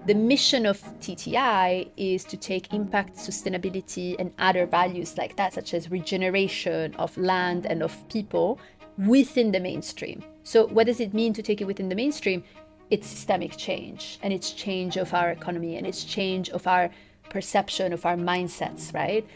The mission of TTI is to take impact, sustainability, and other values like that, such as regeneration of land and of people, within the mainstream. So what does it mean to take it within the mainstream? It's systemic change, and it's change of our economy, and it's change of our perception, of our mindsets, right?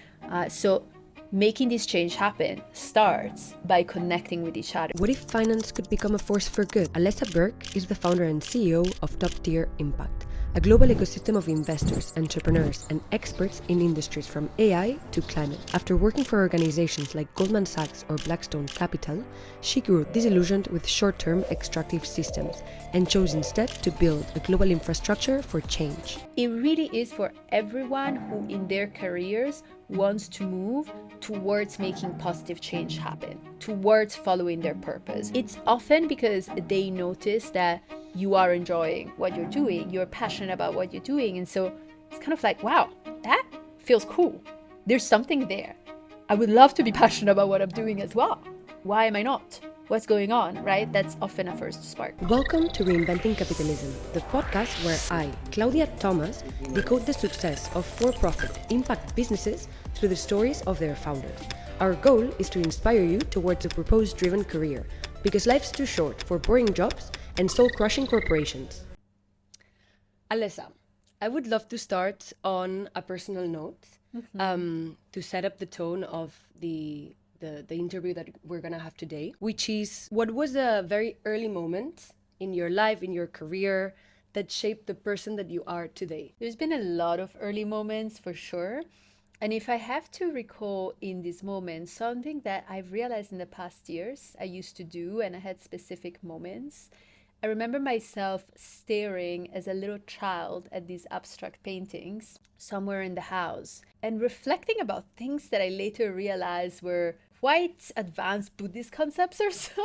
So making this change happen starts by connecting with each other. What if finance could become a force for good? Alessa Berg is the founder and CEO of Top Tier Impact, a global ecosystem of investors, entrepreneurs, and experts in industries from AI to climate. After working for organizations like Goldman Sachs or Blackstone Capital, she grew disillusioned with short-term extractive systems and chose instead to build a global infrastructure for change. It really is for everyone who in their careers wants to move towards making positive change happen, towards following their purpose. It's often because they notice that you are enjoying what you're doing, you're passionate about what you're doing, and so it's kind of like, wow, that feels cool. There's something there. I would love to be passionate about what I'm doing as well. Why am I not? What's going on, right? That's often a first spark. Welcome to Reinventing Capitalism, the podcast where I, Claudia Thomas, decode the success of for-profit impact businesses through the stories of their founders. Our goal is to inspire you towards a purpose-driven career, because life's too short for boring jobs and soul-crushing corporations. Alessa, I would love to start on a personal note, to set up the tone of the interview that we're going to have today, which is, what was a very early moment in your life, in your career, that shaped the person that you are today? There's been a lot of early moments for sure. And if I have to recall in this moment, something that I've realized in the past years I used to do, and I had specific moments. I remember myself staring as a little child at these abstract paintings somewhere in the house and reflecting about things that I later realized were quite advanced Buddhist concepts or so.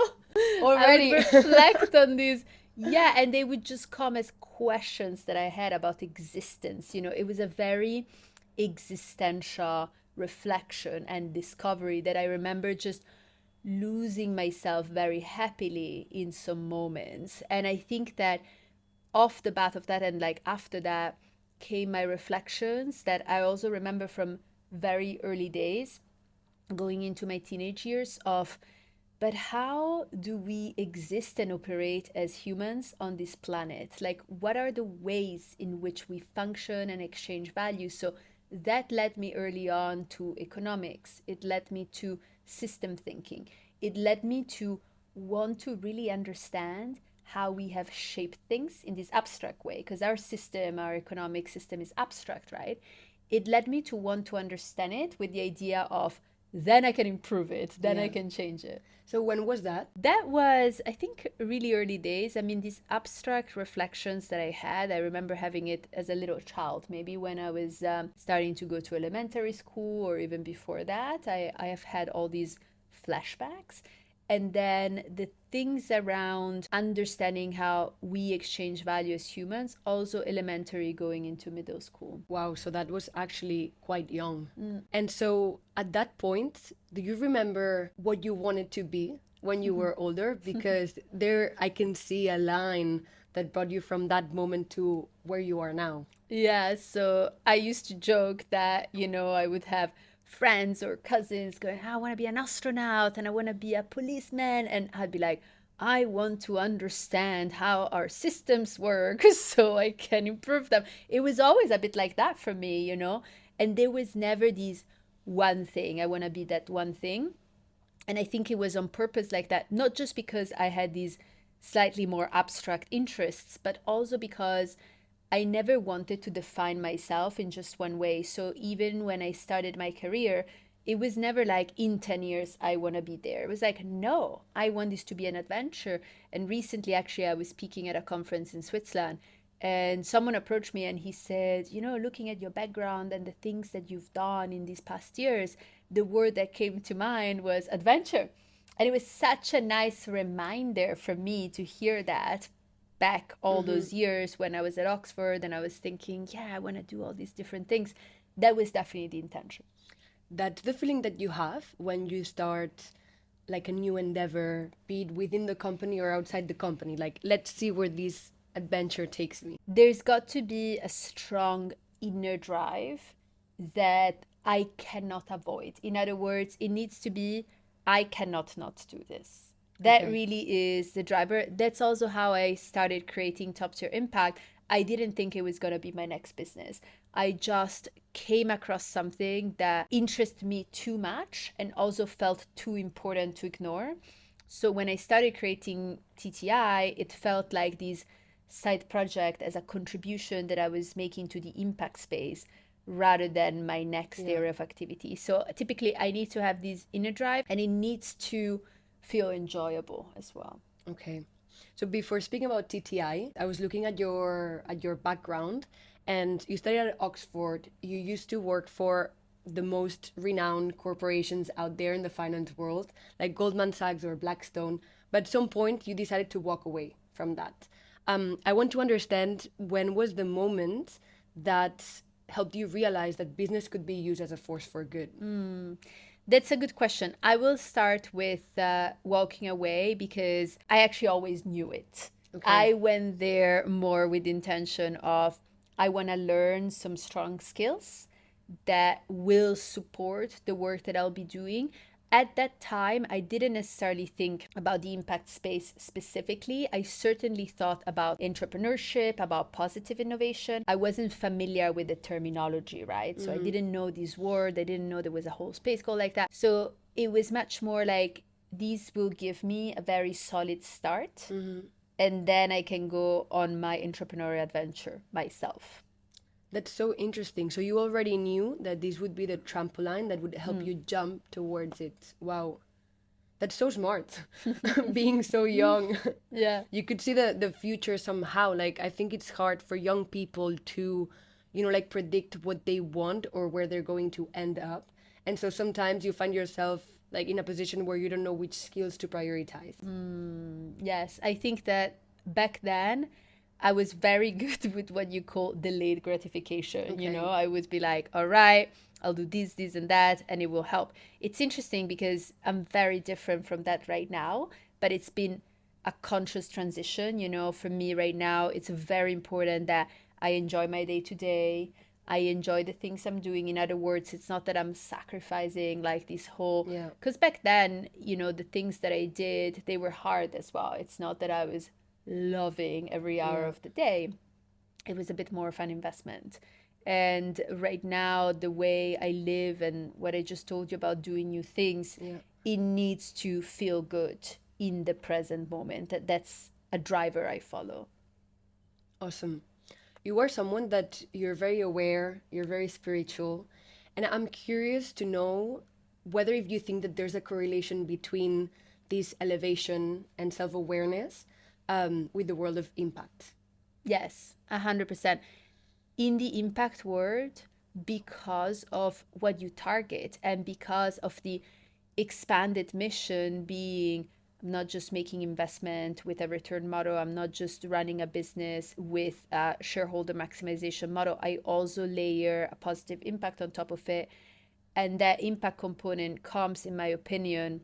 Already. I would reflect on these. Yeah, and they would just come as questions that I had about existence. You know, it was a very existential reflection and discovery that I remember just losing myself very happily in some moments. And I think that off the bat of that, and like after that, came my reflections that I also remember from very early days going into my teenage years of, but how do we exist and operate as humans on this planet? Like, what are the ways in which we function and exchange value? So that led me early on to economics. It led me to system thinking. It led me to want to really understand how we have shaped things in this abstract way, because our system, our economic system is abstract, right? It led me to want to understand it with the idea of, then I can improve it, then I can change it. So when was that? That was, I think, really early days. I mean, these abstract reflections that I had, I remember having it as a little child, maybe when I was starting to go to elementary school or even before that. I have had all these flashbacks. And then the things around understanding how we exchange value as humans, also elementary going into middle school. Wow, so that was actually quite young. And so at that point, do you remember what you wanted to be when you were older? Because there I can see a line that brought you from that moment to where you are now. Yeah, so I used to joke that, you know, I would have friends or cousins going, I want to be an astronaut and I want to be a policeman. And I'd be like, I want to understand how our systems work so I can improve them. It was always a bit like that for me, you know, and there was never these one thing. I want to be that one thing. And I think it was on purpose like that, not just because I had these slightly more abstract interests, but also because I never wanted to define myself in just one way. So even when I started my career, it was never like, in 10 years, I want to be there. It was like, no, I want this to be an adventure. And recently, actually, I was speaking at a conference in Switzerland, and someone approached me and he said, you know, looking at your background and the things that you've done in these past years, the word that came to mind was adventure. And it was such a nice reminder for me to hear that back all those years when I was at Oxford and I was thinking, yeah, I want to do all these different things. That was definitely the intention. That's the feeling that you have when you start like a new endeavor, be it within the company or outside the company. Like, let's see where this adventure takes me. There's got to be a strong inner drive that I cannot avoid. In other words, it needs to be, I cannot not do this. That Okay. really is the driver. That's also how I started creating Top Tier Impact. I didn't think it was going to be my next business. I just came across something that interested me too much and also felt too important to ignore. So when I started creating TTI, it felt like this side project as a contribution that I was making to the impact space rather than my next area of activity. So typically I need to have this inner drive and it needs to feel enjoyable as well. Okay. So before speaking about TTI, I was looking at your background, and you studied at Oxford. You used to work for the most renowned corporations out there in the finance world, like Goldman Sachs or Blackstone. But at some point, you decided to walk away from that. I want to understand, when was the moment that helped you realize that business could be used as a force for good? That's a good question. I will start with walking away because I actually always knew it. Okay. I went there more with the intention of I want to learn some strong skills that will support the work that I'll be doing. At that time, I didn't necessarily think about the impact space specifically. I certainly thought about entrepreneurship, about positive innovation. I wasn't familiar with the terminology, right? So I didn't know this word. I didn't know there was a whole space called like that. So it was much more like, these will give me a very solid start. And then I can go on my entrepreneurial adventure myself. That's so interesting. So you already knew that this would be the trampoline that would help you jump towards it. Wow. That's so smart. Being so young. Yeah. You could see the future somehow. Like, I think it's hard for young people to, like, predict what they want or where they're going to end up. And so sometimes you find yourself like in a position where you don't know which skills to prioritize. Yes, I think that back then I was very good with what you call delayed gratification. Okay. I would be like, all right, I'll do this, and that, and it will help. It's interesting because I'm very different from that right now, but it's been a conscious transition. For me right now, it's very important that I enjoy my day to day. I enjoy the things I'm doing. In other words, it's not that I'm sacrificing like this whole, Yeah. because back then, the things that I did, they were hard as well. It's not that I was loving every hour of the day. It was a bit more of an investment. And right now, the way I live and what I just told you about doing new things, it needs to feel good in the present moment. That's a driver I follow. Awesome. You are someone that you're very aware, you're very spiritual. And I'm curious to know whether if you think that there's a correlation between this elevation and self-awareness with the world of impact. Yes, 100%. In the impact world, because of what you target and because of the expanded mission being, I'm not just making investment with a return model, I'm not just running a business with a shareholder maximization model, I also layer a positive impact on top of it. And that impact component comes, in my opinion,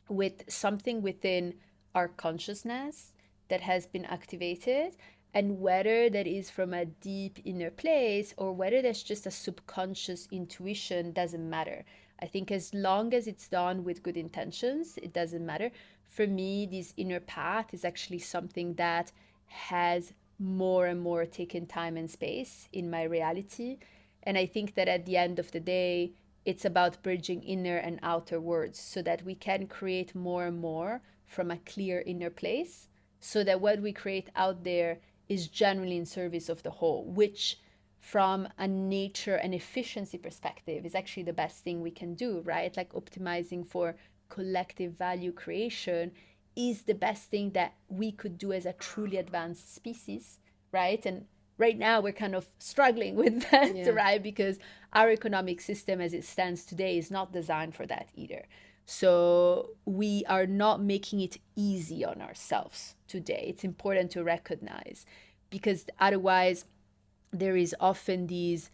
with something within our consciousness that has been activated, and whether that is from a deep inner place or whether that's just a subconscious intuition doesn't matter. I think as long as it's done with good intentions, it doesn't matter. For me, this inner path is actually something that has more and more taken time and space in my reality. And I think that at the end of the day, it's about bridging inner and outer worlds so that we can create more and more from a clear inner place, so that what we create out there is genuinely in service of the whole, which from a nature and efficiency perspective is actually the best thing we can do, right? Like optimizing for collective value creation is the best thing that we could do as a truly advanced species, right? And right now we're kind of struggling with that, right? Because our economic system as it stands today is not designed for that either. So we are not making it easy on ourselves today. It's important to recognize, because otherwise there is often these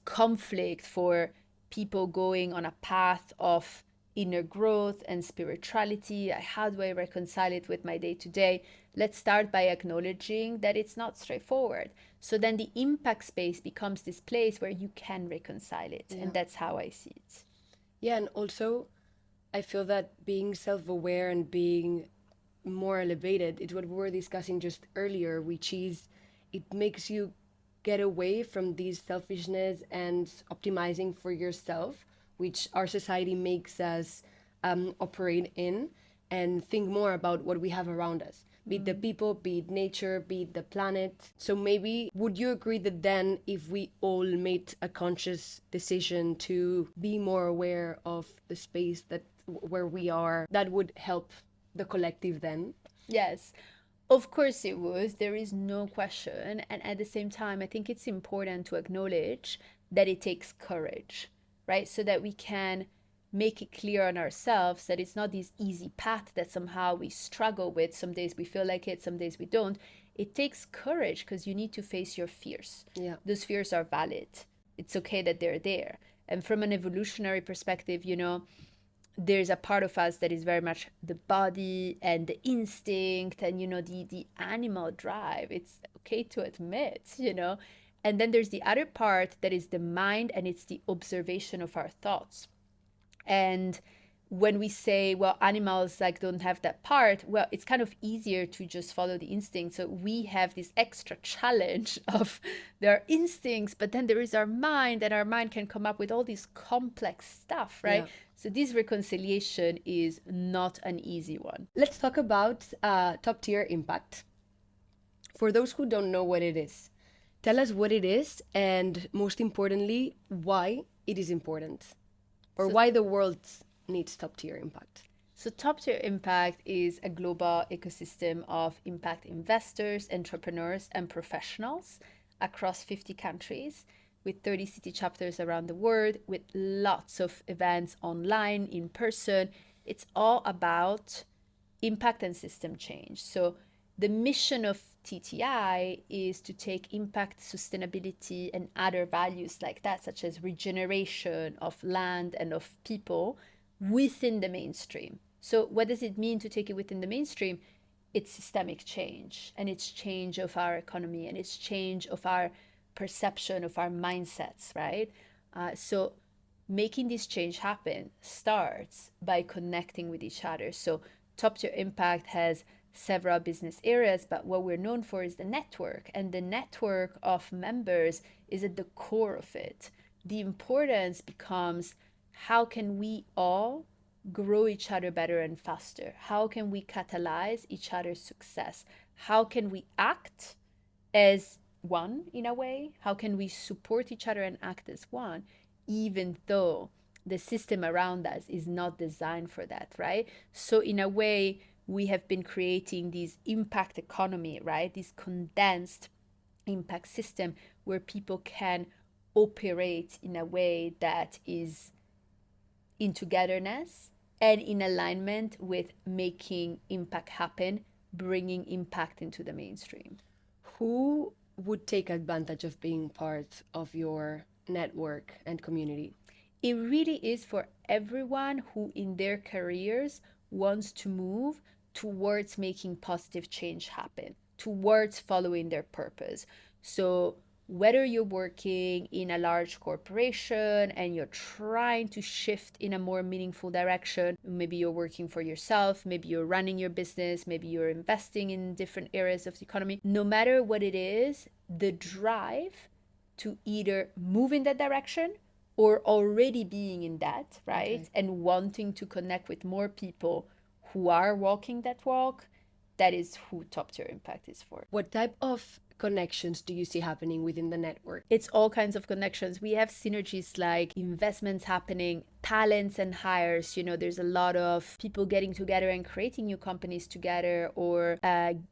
conflict for people going on a path of inner growth and spirituality. How do I reconcile it with my day to day? Let's start by acknowledging that it's not straightforward. So then the impact space becomes this place where you can reconcile it. And that's how I see it. Yeah, and also I feel that being self-aware and being more elevated, it's what we were discussing just earlier, which is it makes you get away from this selfishness and optimizing for yourself, which our society makes us operate in, and think more about what we have around us, be it the people, be it nature, be it the planet. So maybe would you agree that then if we all made a conscious decision to be more aware of the space that where we are, that would help the collective then? Yes, of course it would. There is no question. And at the same time, I think it's important to acknowledge that it takes courage, right? So that we can make it clear on ourselves that it's not this easy path that somehow we struggle with. Some days we feel like it, some days we don't. It takes courage because you need to face your fears. Yeah. Those fears are valid. It's okay that they're there. And from an evolutionary perspective, there's a part of us that is very much the body and the instinct and the animal drive. It's okay to admit. And then there's the other part that is the mind, and it's the observation of our thoughts. And when we say, well, animals like don't have that part, well, it's kind of easier to just follow the instinct. So we have this extra challenge of their instincts, but then there is our mind, and our mind can come up with all this complex stuff, right? Yeah. So this reconciliation is not an easy one. Let's talk about top tier impact. For those who don't know what it is, tell us what it is, and most importantly, why it is important, or why the world needs top tier impact. So top tier impact is a global ecosystem of impact investors, entrepreneurs, and professionals across 50 countries, with 30 city chapters around the world, with lots of events online, in person. It's all about impact and system change. So the mission of TTI is to take impact, sustainability, and other values like that, such as regeneration of land and of people, within the mainstream. So what does it mean to take it within the mainstream? It's systemic change, and it's change of our economy, and it's change of our perception, of our mindsets, right? So making this change happen starts by connecting with each other. So top tier impact has several business areas, but what we're known for is the network, and the network of members is at the core of it. The importance becomes, how can we all grow each other better and faster? How can we catalyze each other's success? How can we act as one in a way? How can we support each other and act as one, even though the system around us is not designed for that, right? So in a way, we have been creating this impact economy, right? This condensed impact system where people can operate in a way that is in togetherness and in alignment with making impact happen, bringing impact into the mainstream. Who would take advantage of being part of your network and community? It really is for everyone who in their careers wants to move towards making positive change happen, towards following their purpose. So whether you're working in a large corporation and you're trying to shift in a more meaningful direction, maybe you're working for yourself, maybe you're running your business, maybe you're investing in different areas of the economy, no matter what it is, the drive to either move in that direction or already being in that, right? Okay. And wanting to connect with more people who are walking that walk, that is who top tier impact is for. What type of connections do you see happening within the network? It's all kinds of connections. We have synergies like investments happening, talents and hires. There's a lot of people getting together and creating new companies together, or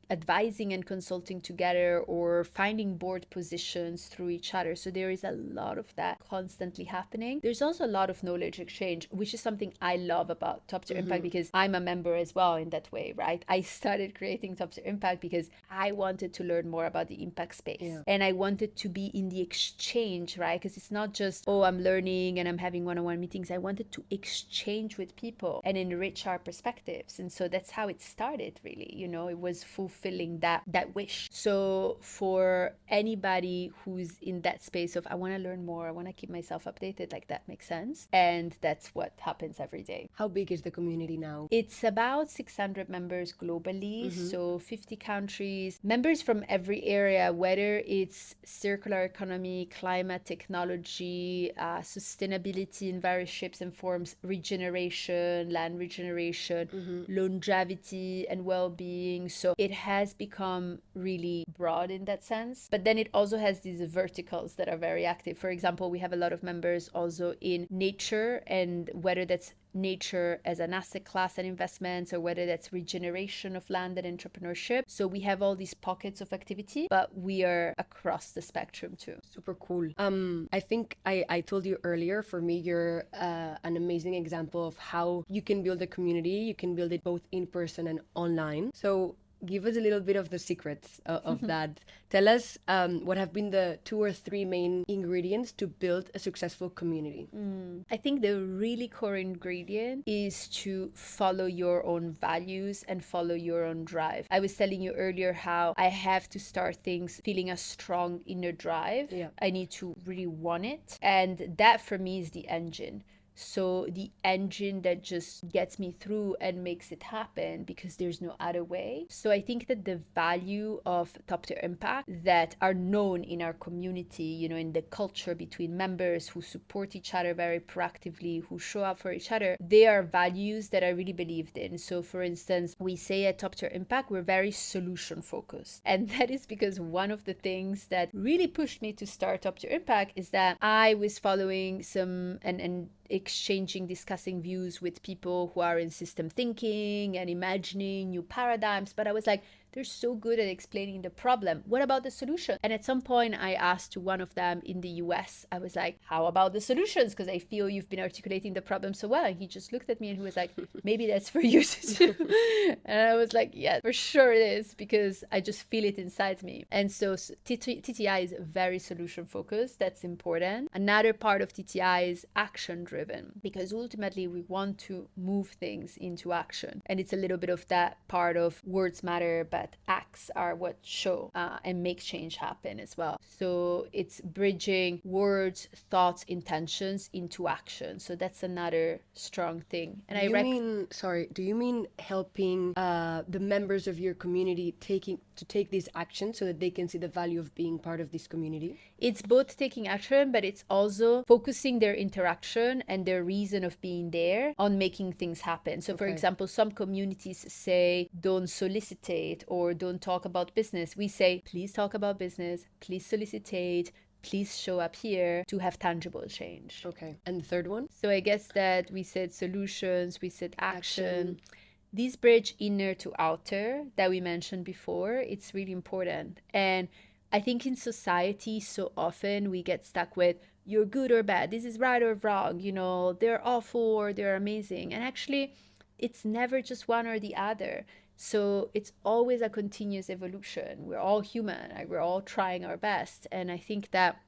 advising and consulting together, or finding board positions through each other. So there is a lot of that constantly happening. There's also a lot of knowledge exchange, which is something I love about top tier impact, because I'm a member as well in that way, right? I started creating top tier impact because I wanted to learn more about the impact space. Yeah. And I wanted to be in the exchange, right? Because it's not just, oh, I'm learning and I'm having one-on-one meetings. I I wanted to exchange with people and enrich our perspectives. And so that's how it started, really. It was fulfilling that wish. So for anybody who's in that space of, I want to learn more, I want to keep myself updated, like, that makes sense. And that's what happens every day. How big is the community now? It's about 600 members globally, so 50 countries, members from every area, whether it's circular economy, climate technology, sustainability in various shapes and forms, regeneration, land regeneration, longevity and well-being. So it has become really broad in that sense. But then it also has these verticals that are very active. For example, we have a lot of members also in nature, and whether that's nature as an asset class and investments, or whether that's regeneration of land and entrepreneurship. So we have all these pockets of activity, but we are across the spectrum too. Super cool. I think I told you earlier, for me, you're an amazing example of how you can build a community. You can build it both in person and online. So give us a little bit of the secrets of that. Tell us what have been the 2 or 3 main ingredients to build a successful community. I think the really core ingredient is to follow your own values and follow your own drive. I was telling you earlier how I have to start things feeling a strong inner drive. Yeah. I need to really want it. And that for me is the engine. So the engine that just gets me through and makes it happen, because there's no other way. So I think that the value of top tier impact that are known in our community, in the culture between members who support each other very proactively, who show up for each other, they are values that I really believed in. So for instance, we say at top tier impact, we're very solution focused. And that is because one of the things that really pushed me to start top tier impact is that I was following some and discussing views with people who are in system thinking and imagining new paradigms. But I was like, they're so good at explaining the problem. What about the solution? And at some point I asked to one of them in the US, I was like, how about the solutions? Because I feel you've been articulating the problem so well. And he just looked at me and he was like, maybe that's for you to do. And I was like, yeah, for sure it is, because I just feel it inside me. And so TTI is very solution focused. That's important. Another part of TTI is action driven, because ultimately we want to move things into action. And it's a little bit of that part of words matter, but acts are what show and make change happen as well. So it's bridging words, thoughts, intentions into action. So that's another strong thing. And do you mean helping the members of your community take these actions so that they can see the value of being part of this community? It's both taking action, but it's also focusing their interaction and their reason of being there on making things happen. So for example, some communities say don't solicitate or don't talk about business. We say, please talk about business, please solicitate, please show up here to have tangible change. Okay. And the third one? So I guess that we said solutions, we said action. This bridge inner to outer that we mentioned before, it's really important. And I think in society, so often we get stuck with, you're good or bad, this is right or wrong, they're awful or they're amazing. And actually, it's never just one or the other. So it's always a continuous evolution. We're all human, we're all trying our best. And I think that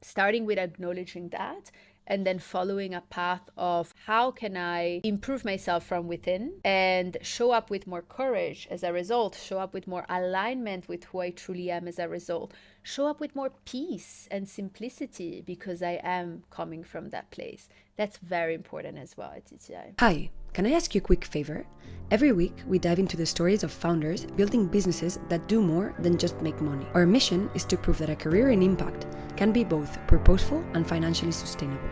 starting with acknowledging that, and then following a path of how can I improve myself from within and show up with more courage as a result, show up with more alignment with who I truly am as a result, show up with more peace and simplicity because I am coming from that place. That's very important as well at TTI. Hi, can I ask you a quick favor? Every week, we dive into the stories of founders building businesses that do more than just make money. Our mission is to prove that a career in impact can be both purposeful and financially sustainable.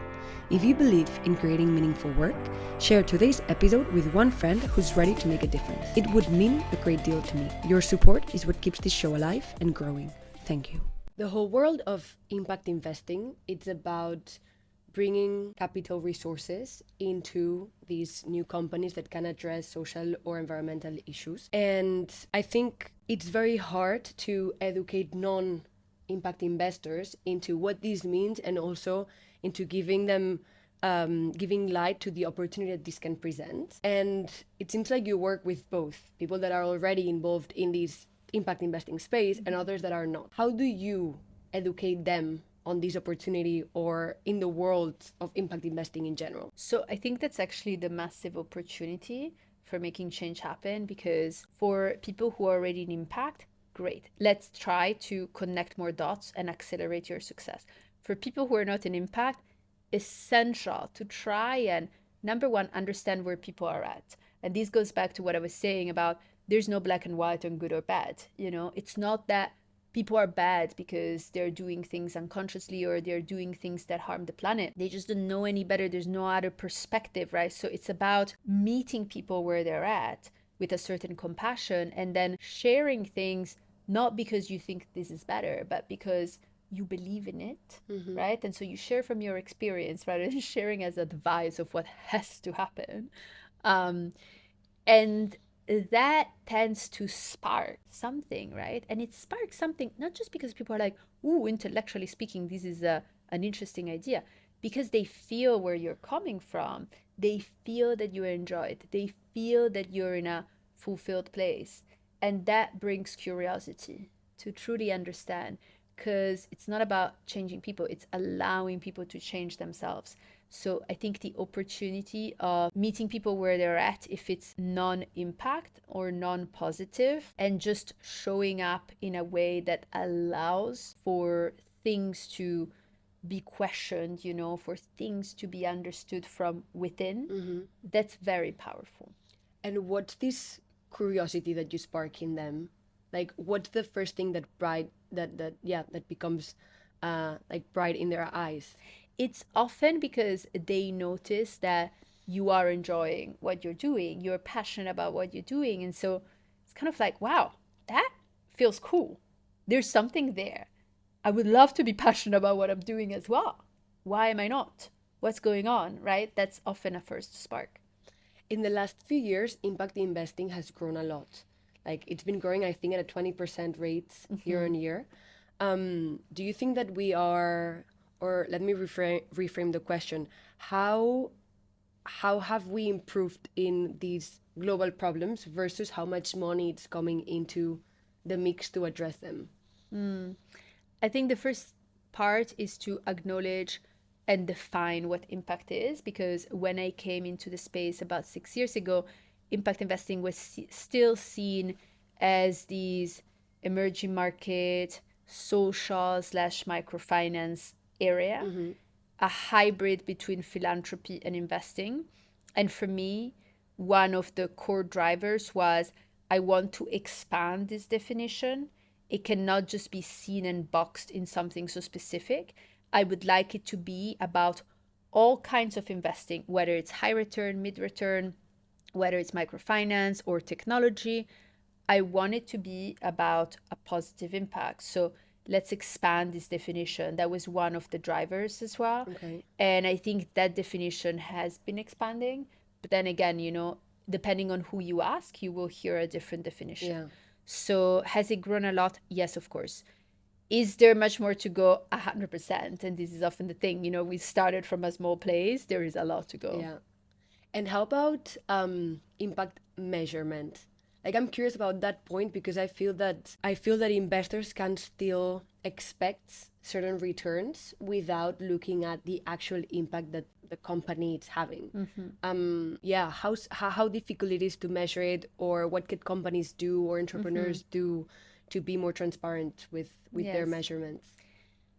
If you believe in creating meaningful work, share today's episode with one friend who's ready to make a difference. It would mean a great deal to me. Your support is what keeps this show alive and growing. Thank you. The whole world of impact investing, it's about bringing capital resources into these new companies that can address social or environmental issues. And I think it's very hard to educate non-impact investors into what this means, and also into giving them giving light to the opportunity that this can present. And it seems like you work with both people that are already involved in this impact investing space and others that are not. How do you educate them on this opportunity or in the world of impact investing in general? So I think that's actually the massive opportunity for making change happen, because for people who are already in impact, great. Let's try to connect more dots and accelerate your success. For people who are not in impact, essential to try and, number one, understand where people are at. And this goes back to what I was saying about there's no black and white on good or bad. It's not that people are bad because they're doing things unconsciously or they're doing things that harm the planet. They just don't know any better. There's no other perspective, right? So it's about meeting people where they're at with a certain compassion and then sharing things, not because you think this is better, but because you believe in it, right? And so you share from your experience rather than sharing as advice of what has to happen. And that tends to spark something, right? And it sparks something not just because people are like, ooh, intellectually speaking, this is an interesting idea, because they feel where you're coming from. They feel that you enjoy it. They feel that you're in a fulfilled place. And that brings curiosity to truly understand, because it's not about changing people, it's allowing people to change themselves. So I think the opportunity of meeting people where they're at, if it's non-impact or non-positive, and just showing up in a way that allows for things to be questioned, for things to be understood from within, that's very powerful. And what's this curiosity that you spark in them? Like, what's the first thing that becomes like bright in their eyes? It's often because they notice that you are enjoying what you're doing, you're passionate about what you're doing. And so it's kind of like, wow, that feels cool. There's something there. I would love to be passionate about what I'm doing as well. Why am I not? What's going on, right? That's often a first spark. In the last few years, impact investing has grown a lot. Like, it's been growing, I think, at a 20% rate year on year. Do you think that we are, or let me reframe the question, how have we improved in these global problems versus how much money it's coming into the mix to address them? I think the first part is to acknowledge and define what impact is, because when I came into the space about 6 years ago, impact investing was still seen as these emerging market, social / microfinance area, a hybrid between philanthropy and investing. And for me, one of the core drivers was I want to expand this definition. It cannot just be seen and boxed in something so specific. I would like it to be about all kinds of investing, whether it's high return, mid return, whether it's microfinance or technology. I want it to be about a positive impact. So let's expand this definition. That was one of the drivers as well. Okay. And I think that definition has been expanding. But then again, depending on who you ask, you will hear a different definition. Yeah. So has it grown a lot? Yes, of course. Is there much more to go? 100%. And this is often the thing, we started from a small place. There is a lot to go. Yeah. And how about impact measurement? Like, I'm curious about that point because I feel that investors can still expect certain returns without looking at the actual impact that the company is having. How difficult it is to measure it, or what can companies do or entrepreneurs do to be more transparent with their measurements?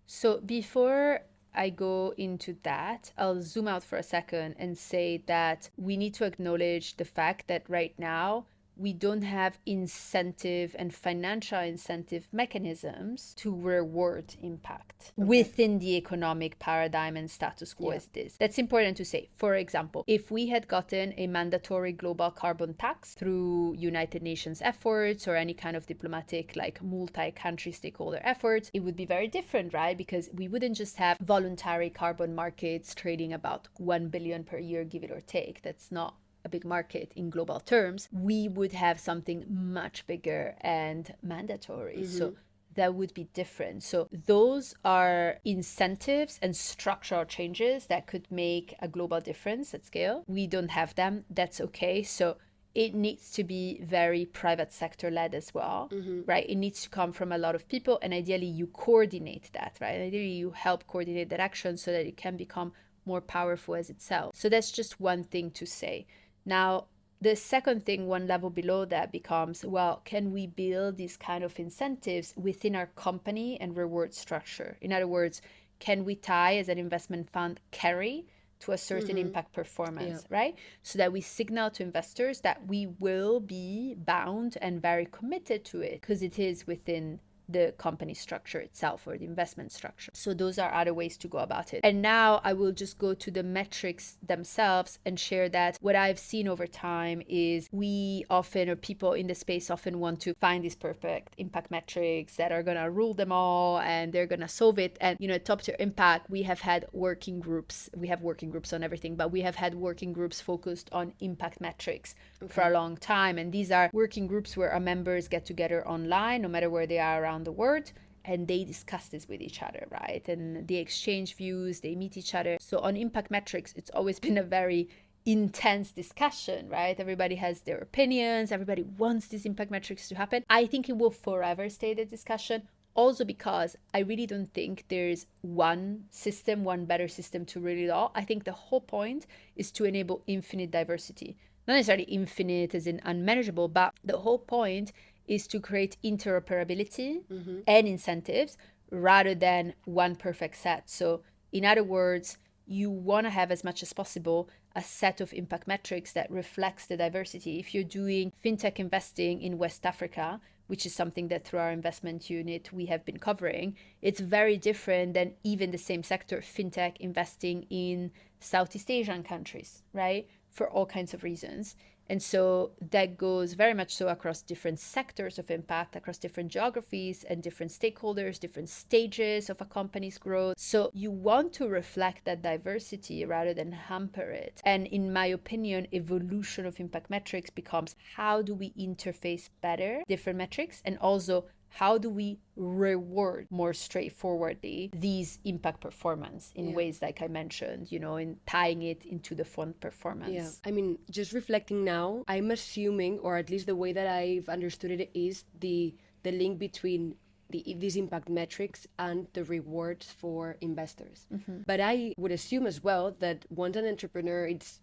So before I go into that, I'll zoom out for a second and say that we need to acknowledge the fact that right now we don't have incentive and financial incentive mechanisms to reward impact within the economic paradigm and status quo as it is. That's important to say. For example, if we had gotten a mandatory global carbon tax through United Nations efforts or any kind of diplomatic, like multi-country stakeholder efforts, it would be very different, right? Because we wouldn't just have voluntary carbon markets trading about 1 billion per year, give it or take. That's not a big market in global terms. We would have something much bigger and mandatory. So that would be different. So those are incentives and structural changes that could make a global difference at scale. We don't have them. That's okay. So it needs to be very private sector led as well, right? It needs to come from a lot of people, and ideally you coordinate that, right? Ideally you help coordinate that action so that it can become more powerful as itself. So that's just one thing to say. Now, the second thing, one level below that, becomes, well, can we build these kind of incentives within our company and reward structure? In other words, can we tie, as an investment fund, carry to a certain impact performance, right? So that we signal to investors that we will be bound and very committed to it because it is within the company structure itself or the investment structure. So those are other ways to go about it. And now I will just go to the metrics themselves and share that what I've seen over time is we often, or people in the space often, want to find these perfect impact metrics that are going to rule them all and they're going to solve it. And, you know, at Top Tier Impact, we have had working groups. We have working groups on everything, but we have had working groups focused on impact metrics for a long time. And these are working groups where our members get together online, no matter where they are around the world, and they discuss this with each other, right? And they exchange views, they meet each other. So on impact metrics, it's always been a very intense discussion, right? Everybody has their opinions, everybody wants these impact metrics to happen. I think it will forever stay the discussion, also because I really don't think there's one system, one better system to rule it all. I think the whole point is to enable infinite diversity. Not necessarily infinite as in unmanageable, but the whole point is to create interoperability and incentives rather than one perfect set. So in other words, you want to have as much as possible a set of impact metrics that reflects the diversity. If you're doing fintech investing in West Africa, which is something that through our investment unit we have been covering, it's very different than even the same sector, fintech investing in Southeast Asian countries, right? For all kinds of reasons. And so that goes very much so across different sectors of impact, across different geographies and different stakeholders, different stages of a company's growth. So you want to reflect that diversity rather than hamper it. And in my opinion, evolution of impact metrics becomes, how do we interface better different metrics, and also how do we reward more straightforwardly these impact performance in ways like I mentioned, you know, in tying it into the fund performance. Yeah, I mean, just reflecting now, I'm assuming, or at least the way that I've understood it, is the link between these impact metrics and the rewards for investors. But I would assume as well that once an entrepreneur it's,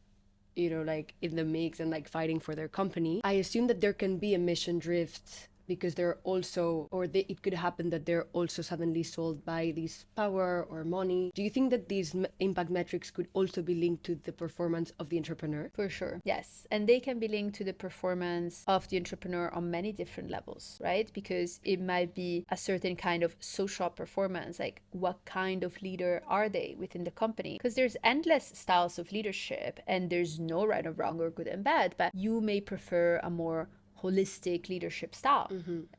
you know, like in the mix and like fighting for their company, I assume that there can be a mission drift, because they're also, it could happen that they're also suddenly sold by this power or money. Do you think that these impact metrics could also be linked to the performance of the entrepreneur? For sure, yes. And they can be linked to the performance of the entrepreneur on many different levels, right? Because it might be a certain kind of social performance, like what kind of leader are they within the company? Because there's endless styles of leadership and there's no right or wrong or good and bad, but you may prefer a more holistic leadership style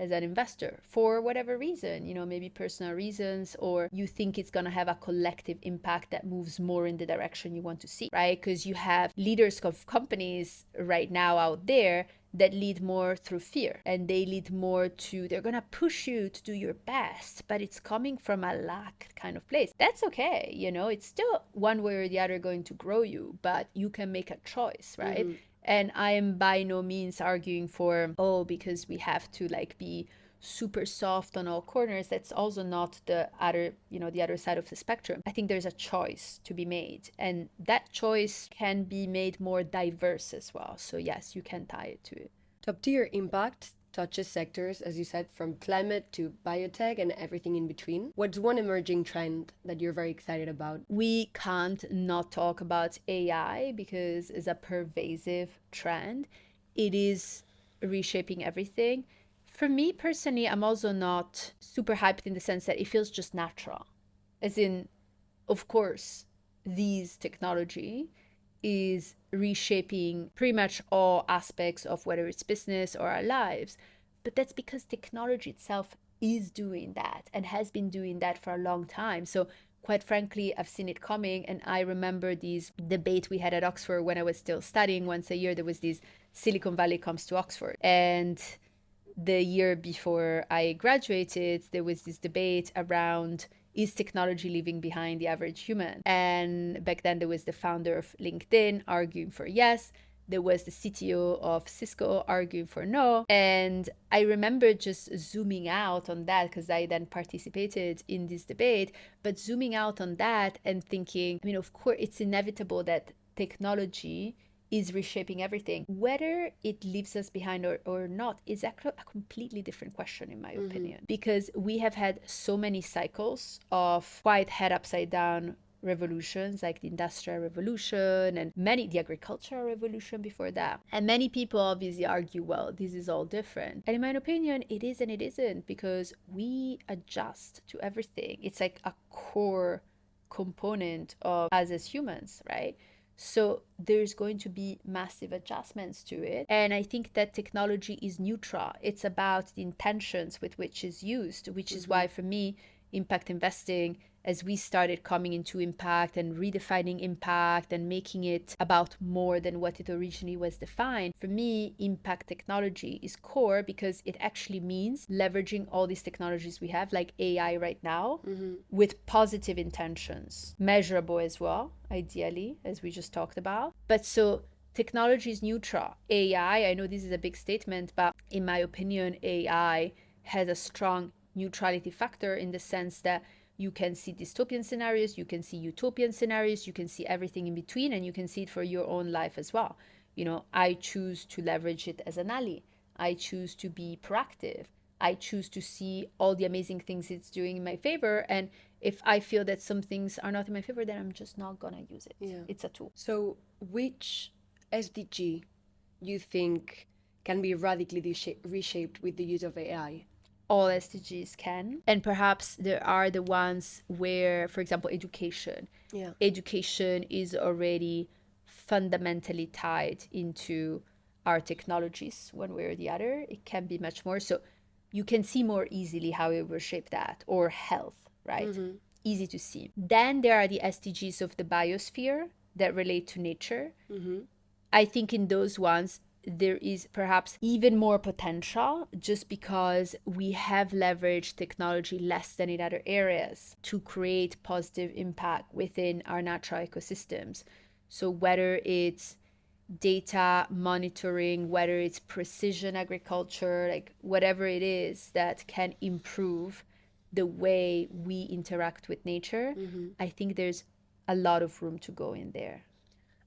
as an investor for whatever reason, you know, maybe personal reasons, or you think it's going to have a collective impact that moves more in the direction you want to see, right? Because you have leaders of companies right now out there that lead more through fear, and they lead more to, they're going to push you to do your best, but it's coming from a lack kind of place. That's okay, you know, it's still one way or the other going to grow you, but you can make a choice, right? And I am by no means arguing for, oh, because we have to like be super soft on all corners. That's also not the other, you know, the other side of the spectrum. I think there's a choice to be made, and that choice can be made more diverse as well. So yes, you can tie it to it. Top Tier Impact touches sectors, as you said, from climate to biotech and everything in between. What's one emerging trend that you're very excited about? We can't not talk about AI because it's a pervasive trend. It is reshaping everything. For me personally, I'm also not super hyped in the sense that it feels just natural. As in, of course, these technology is reshaping pretty much all aspects of whether it's business or our lives. But that's because technology itself is doing that and has been doing that for a long time. So quite frankly, I've seen it coming. And I remember these debate we had at Oxford when I was still studying. Once a year, there was this Silicon Valley comes to Oxford. And the year before I graduated, there was this debate around, is technology leaving behind the average human? And back then there was the founder of LinkedIn arguing for yes. There was the CTO of Cisco arguing for no. And I remember just zooming out on that because I then participated in this debate, but zooming out on that and thinking, I mean, of course, it's inevitable that technology is reshaping everything. Whether it leaves us behind or not is a completely different question, in my opinion, because we have had so many cycles of quite head upside down revolutions, like the industrial revolution and the agricultural revolution before that. And many people obviously argue, well, this is all different. And in my opinion, it is and it isn't, because we adjust to everything. It's like a core component of us as humans, right? So there's going to be massive adjustments to it. And I think that technology is neutral. It's about the intentions with which it's used, which is why for me, impact investing, as we started coming into impact and redefining impact and making it about more than what it originally was defined, for me, impact technology is core because it actually means leveraging all these technologies we have, like AI right now, with positive intentions, measurable as well, ideally, as we just talked about. But so technology is neutral. AI, I know this is a big statement, but in my opinion, AI has a strong neutrality factor in the sense that you can see dystopian scenarios, you can see utopian scenarios, you can see everything in between, and you can see it for your own life as well. You know, I choose to leverage it as an ally. I choose to be proactive. I choose to see all the amazing things it's doing in my favor. And if I feel that some things are not in my favor, then I'm just not going to use it. Yeah. It's a tool. So which SDG you think can be radically reshaped with the use of AI? All SDGs can. And perhaps there are the ones where, for example, education. Yeah. Education is already fundamentally tied into our technologies one way or the other. It can be much more. So you can see more easily how it will shape that. Or health, right? Easy to see. Then there are the SDGs of the biosphere that relate to nature. I think in those ones, there is perhaps even more potential just because we have leveraged technology less than in other areas to create positive impact within our natural ecosystems. So whether it's data monitoring, whether it's precision agriculture, like whatever it is that can improve the way we interact with nature, I think there's a lot of room to go in there.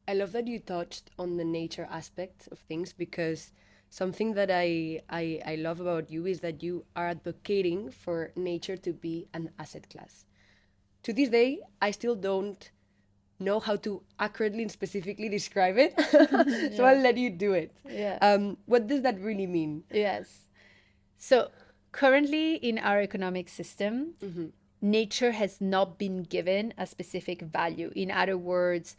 I love that you touched on the nature aspect of things, because something that I love about you is that you are advocating for nature to be an asset class. To this day, I still don't know how to accurately and specifically describe it, so I'll let you do it. Yeah. What does that really mean? Yes. So currently in our economic system, nature has not been given a specific value. In other words,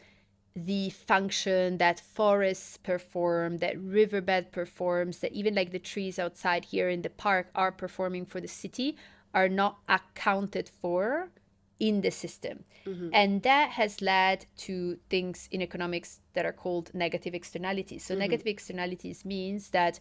the function that forests perform, that riverbed performs, that even like the trees outside here in the park are performing for the city, are not accounted for in the system. And that has led to things in economics that are called negative externalities. So negative externalities means that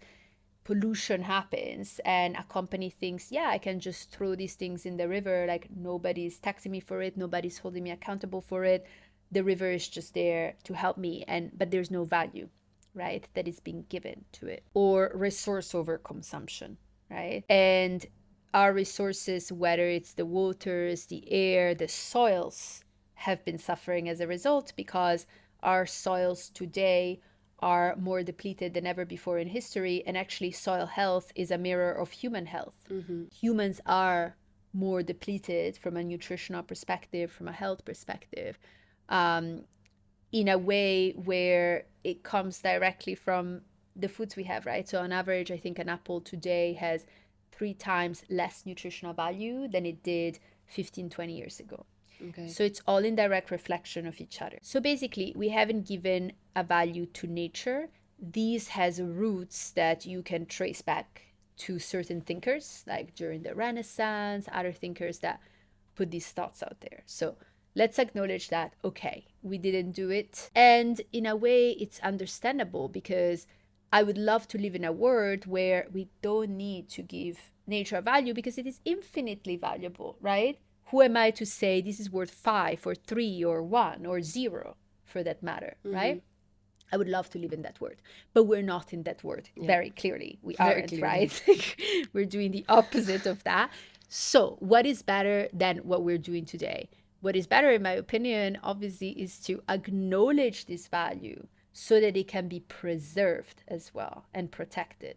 pollution happens and a company thinks, yeah, I can just throw these things in the river, like nobody's taxing me for it, nobody's holding me accountable for it. The river is just there to help me, but there's no value, right, that is being given to it. Or resource overconsumption, right? And our resources, whether it's the waters, the air, the soils, have been suffering as a result because our soils today are more depleted than ever before in history. And actually, soil health is a mirror of human health. Humans are more depleted from a nutritional perspective, from a health perspective, in a way where it comes directly from the foods we have, right? So on average, I think an apple today has 3 times less nutritional value than it did 15, 20 years ago. Okay. So it's all in direct reflection of each other. So basically, we haven't given a value to nature. These has roots that you can trace back to certain thinkers, like during the Renaissance, other thinkers that put these thoughts out there. So let's acknowledge that, okay, we didn't do it. And in a way, it's understandable because I would love to live in a world where we don't need to give nature value because it is infinitely valuable, right? Who am I to say this is worth 5 or 3 or 1 or 0 for that matter, right? I would love to live in that world, but we're not in that world. Yeah. Very clearly, we Very aren't, clearly. right? We're doing the opposite of that. So, what is better than what we're doing today? What is better, in my opinion, obviously, is to acknowledge this value so that it can be preserved as well and protected.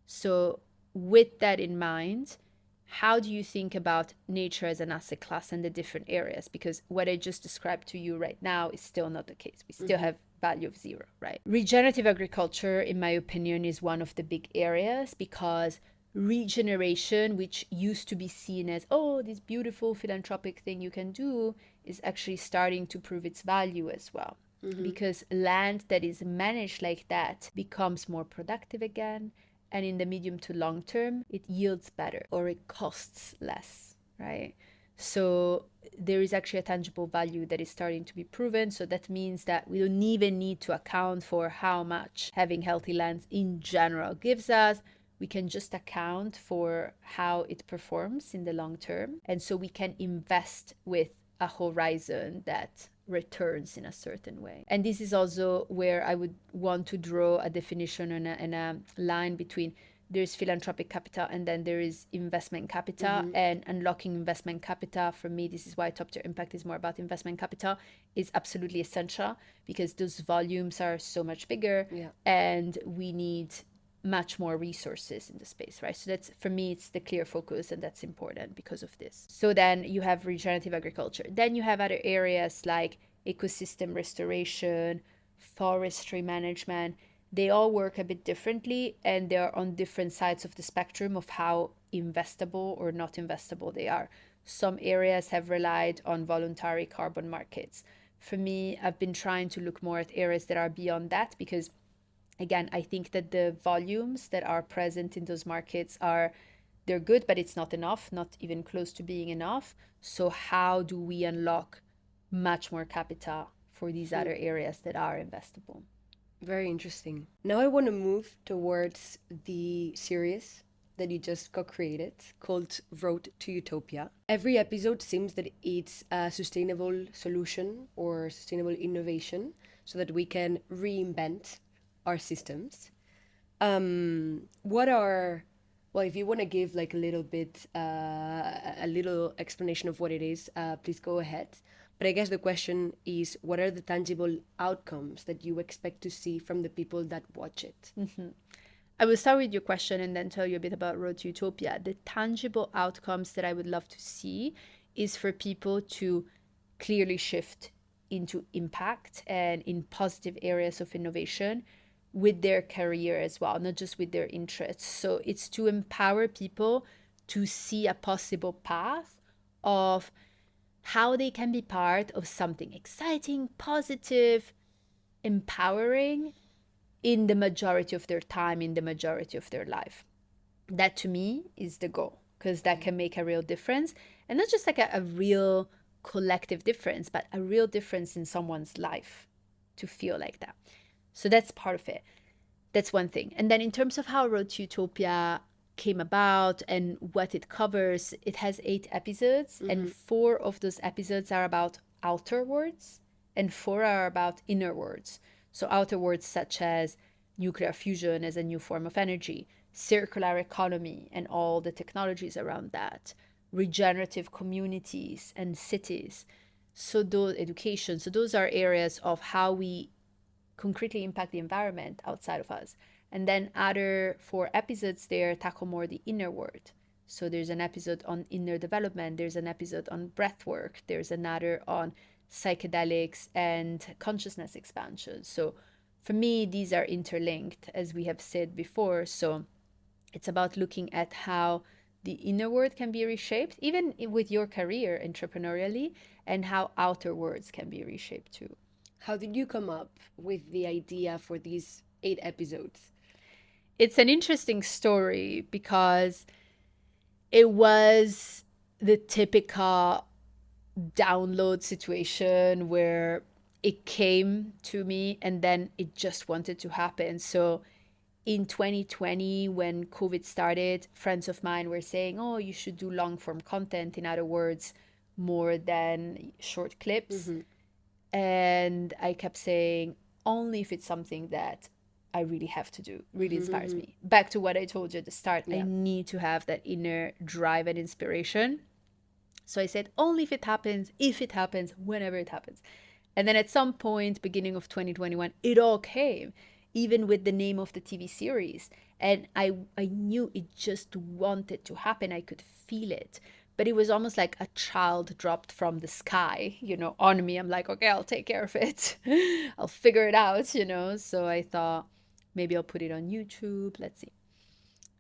So, with that in mind, how do you think about nature as an asset class and the different areas? Because what I just described to you right now is still not the case. We still have value of zero, right? Regenerative agriculture, in my opinion, is one of the big areas because regeneration, which used to be seen as, oh, this beautiful philanthropic thing you can do, is actually starting to prove its value as well. Because land that is managed like that becomes more productive again, and in the medium to long term, it yields better or it costs less, right? So there is actually a tangible value that is starting to be proven. So that means that we don't even need to account for how much having healthy lands in general gives us. We can just account for how it performs in the long term. And so we can invest with a horizon that returns in a certain way. And this is also where I would want to draw a definition and a line between there's philanthropic capital and then there is investment capital. And unlocking investment capital, for me, this is why top tier impact is more about investment capital, is absolutely essential because those volumes are so much bigger and we need much more resources in the space, right? So that's, for me, it's the clear focus, and that's important because of this. So then you have regenerative agriculture. Then you have other areas like ecosystem restoration, forestry management. They all work a bit differently, and they're on different sides of the spectrum of how investable or not investable they are. Some areas have relied on voluntary carbon markets. For me, I've been trying to look more at areas that are beyond that because, again, I think that the volumes that are present in those markets they're good, but it's not enough, not even close to being enough. So how do we unlock much more capital for these other areas that are investable? Very interesting. Now I want to move towards the series that you just co-created called Road to Utopia. Every episode seems that it's a sustainable solution or sustainable innovation so that we can reinvent our systems. What are, well, if you want to give like a little bit, a little explanation of what it is, please go ahead. But I guess the question is, what are the tangible outcomes that you expect to see from the people that watch it? I will start with your question and then tell you a bit about Road to Utopia. The tangible outcomes that I would love to see is for people to clearly shift into impact and in positive areas of innovation with their career as well, not just with their interests. So it's to empower people to see a possible path of how they can be part of something exciting, positive, empowering in the majority of their time, in the majority of their life. That to me is the goal, because that can make a real difference. And not just like a real collective difference, but a real difference in someone's life to feel like that. So that's part of it. That's one thing. And then in terms of how Road to Utopia came about and what it covers, it has 8 episodes, and 4 of those episodes are about outer worlds and 4 are about inner worlds. So outer worlds such as nuclear fusion as a new form of energy, circular economy and all the technologies around that, regenerative communities and cities. So those education, so those are areas of how we concretely impact the environment outside of us. And then other 4 episodes there tackle more the inner world. So there's an episode on inner development, there's an episode on breath work, there's another on psychedelics and consciousness expansion. So for me, these are interlinked, as we have said before. So it's about looking at how the inner world can be reshaped, even with your career entrepreneurially, and how outer worlds can be reshaped too. How did you come up with the idea for these 8 episodes? It's an interesting story because it was the typical download situation where it came to me and then it just wanted to happen. So in 2020, when COVID started, friends of mine were saying, oh, you should do long form content. In other words, more than short clips. And I kept saying, only if it's something that I really have to do, really inspires me. Back to what I told you at the start, I need to have that inner drive and inspiration. So I said, only if it happens, whenever it happens. And then at some point, beginning of 2021, it all came, even with the name of the TV series. And I knew it just wanted to happen. I could feel it. But it was almost like a child dropped from the sky, on me. I'm like, okay, I'll take care of it. I'll figure it out. So I thought maybe I'll put it on YouTube. Let's see.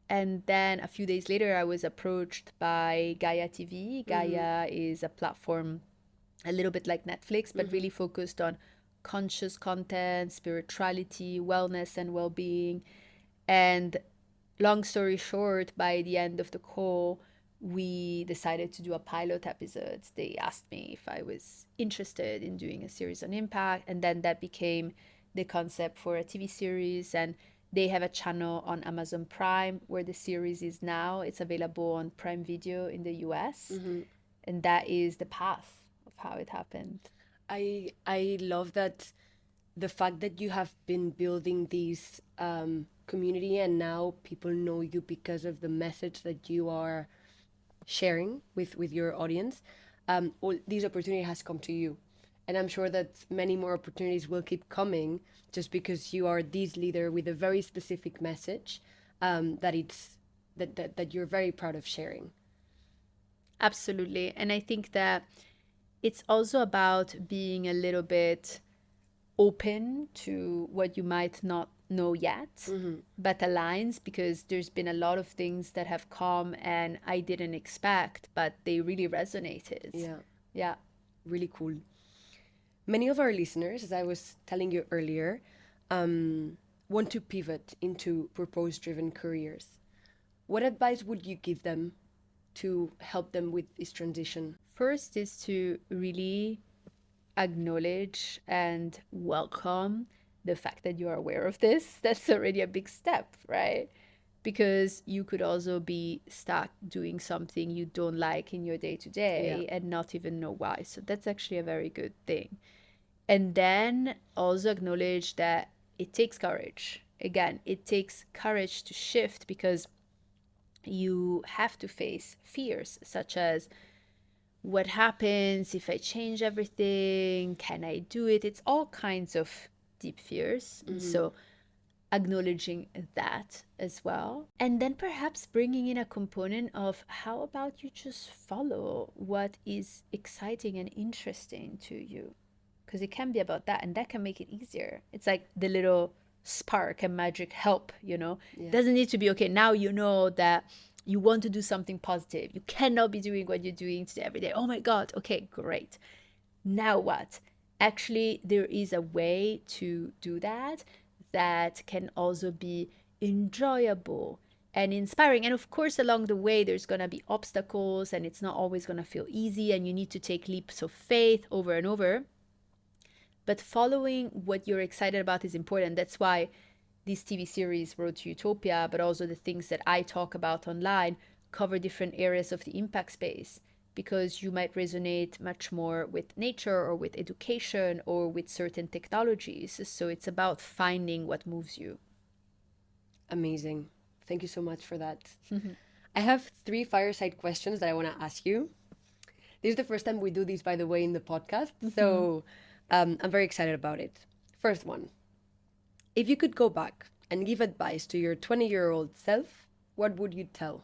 And then a few days later, I was approached by Gaia TV. Gaia is a platform a little bit like Netflix, but really focused on conscious content, spirituality, wellness, and well-being. And long story short, by the end of the call, we decided to do a pilot episode. They asked me if I was interested in doing a series on impact, and then that became the concept for a TV series. And they have a channel on Amazon Prime where the series is now. It's available on Prime Video in the US. And that is the path of how it happened. I love that, the fact that you have been building this community and now people know you because of the message that you are sharing with your audience. All these opportunity has come to you, and I'm sure that many more opportunities will keep coming just because you are this leader with a very specific message that you're very proud of sharing. Absolutely. And I think that it's also about being a little bit open to what you might not know yet, but aligns, because there's been a lot of things that have come and I didn't expect, but they really resonated. Yeah. Really cool. Many of our listeners, as I was telling you earlier, want to pivot into purpose-driven careers. What advice would you give them to help them with this transition? First is to really acknowledge and welcome the fact that you are aware of this. That's already a big step, right? Because you could also be stuck doing something you don't like in your day to day and not even know why. So that's actually a very good thing. And then also acknowledge that it takes courage. Again, it takes courage to shift, because you have to face fears such as, what happens if I change everything? Can I do it? It's all kinds of deep fears. So acknowledging that as well. And then perhaps bringing in a component of, how about you just follow what is exciting and interesting to you? Because it can be about that, and that can make it easier. It's like the little spark and magic help, It doesn't need to be, okay, now you know that you want to do something positive. You cannot be doing what you're doing today every day. Oh my God, okay, great. Now what? Actually, there is a way to do that can also be enjoyable and inspiring. And of course, along the way, there's going to be obstacles, and it's not always going to feel easy, and you need to take leaps of faith over and over. But following what you're excited about is important. That's why this TV series, Road to Utopia, but also the things that I talk about online, cover different areas of the impact space, because you might resonate much more with nature or with education or with certain technologies. So it's about finding what moves you. Amazing. Thank you so much for that. I have 3 fireside questions that I want to ask you. This is the first time we do this, by the way, in the podcast. So I'm very excited about it. First one. If you could go back and give advice to your 20-year-old self, what would you tell?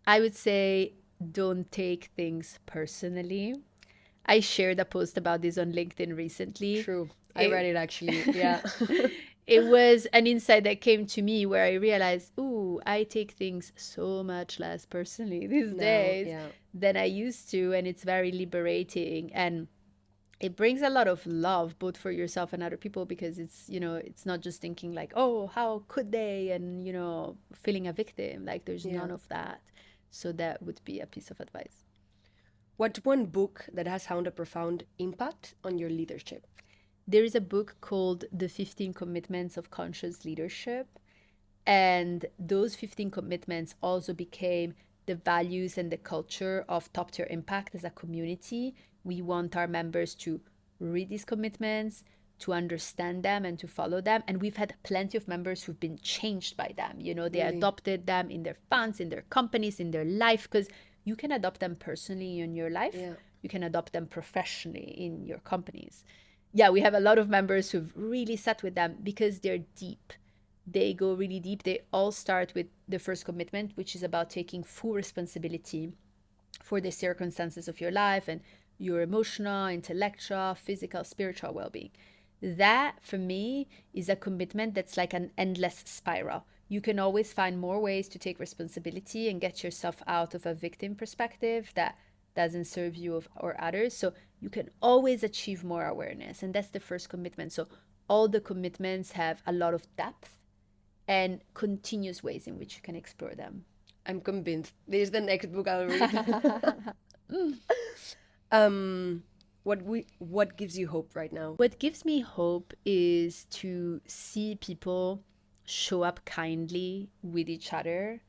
I would say, don't take things personally. I shared a post about this on LinkedIn recently. True. I read it actually. Yeah. It was an insight that came to me where I realized, I take things so much less personally these days than I used to. And it's very liberating. And it brings a lot of love, both for yourself and other people, because it's, it's not just thinking like, oh, how could they? And, feeling a victim. Like, there's none of that. So that would be a piece of advice. What's one book that has had a profound impact on your leadership? There is a book called The 15 Commitments of Conscious Leadership. And those 15 commitments also became the values and the culture of Top Tier Impact as a community. We want our members to read these commitments, to understand them and to follow them. And we've had plenty of members who've been changed by them. You know, they Really? adopted them in their funds, in their companies, in their life, because you can adopt them personally in your life. Yeah. You can adopt them professionally in your companies. Yeah, we have a lot of members who've really sat with them because they're deep. They go really deep. They all start with the first commitment, which is about taking full responsibility for the circumstances of your life and your emotional, intellectual, physical, spiritual well being. That, for me, is a commitment that's like an endless spiral. You can always find more ways to take responsibility and get yourself out of a victim perspective that doesn't serve you or others. So you can always achieve more awareness. And that's the first commitment. So all the commitments have a lot of depth and continuous ways in which you can explore them. I'm convinced. This is the next book I'll read. What gives you hope right now? What gives me hope is to see people show up kindly with each other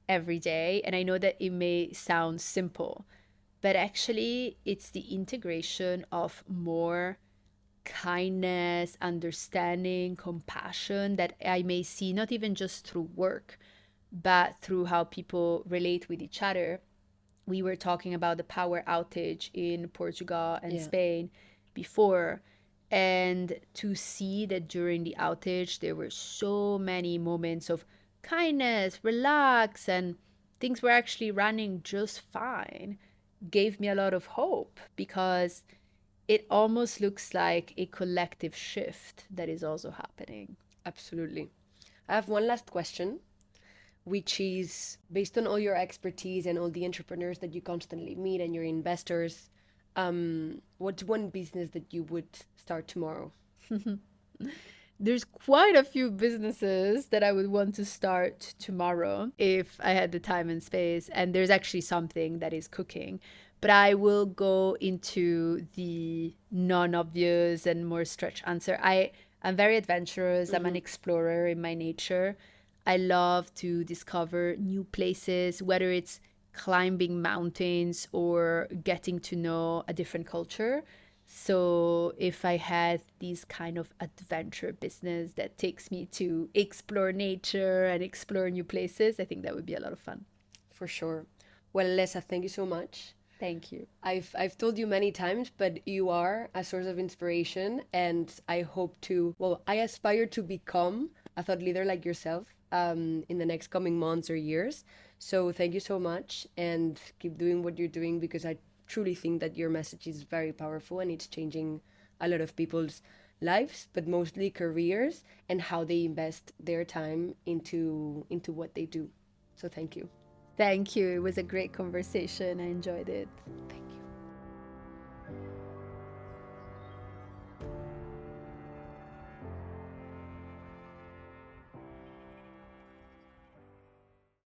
every day. And I know that it may sound simple, but actually, it's the integration of more kindness, understanding, compassion that I may see not even just through work, but through how people relate with each other. We were talking about the power outage in Portugal and Spain before. And to see that during the outage, there were so many moments of kindness, relax, and things were actually running just fine, gave me a lot of hope because it almost looks like a collective shift that is also happening. Absolutely. I have one last question, which is based on all your expertise and all the entrepreneurs that you constantly meet and your investors, what's one business that you would start tomorrow? There's quite a few businesses that I would want to start tomorrow if I had the time and space. And there's actually something that is cooking. But I will go into the non-obvious and more stretch answer. I'm very adventurous. I'm an explorer in my nature. I love to discover new places, whether it's climbing mountains or getting to know a different culture. So if I had this kind of adventure business that takes me to explore nature and explore new places, I think that would be a lot of fun. For sure. Well, Alessa, thank you so much. Thank you. I've told you many times, but you are a source of inspiration, and I hope to, well, I aspire to become a thought leader like yourself in the next coming months or years. So thank you so much, and keep doing what you're doing, because I truly think that your message is very powerful and it's changing a lot of people's lives, but mostly careers and how they invest their time into what they do. So thank you. Thank you. It was a great conversation. I enjoyed it.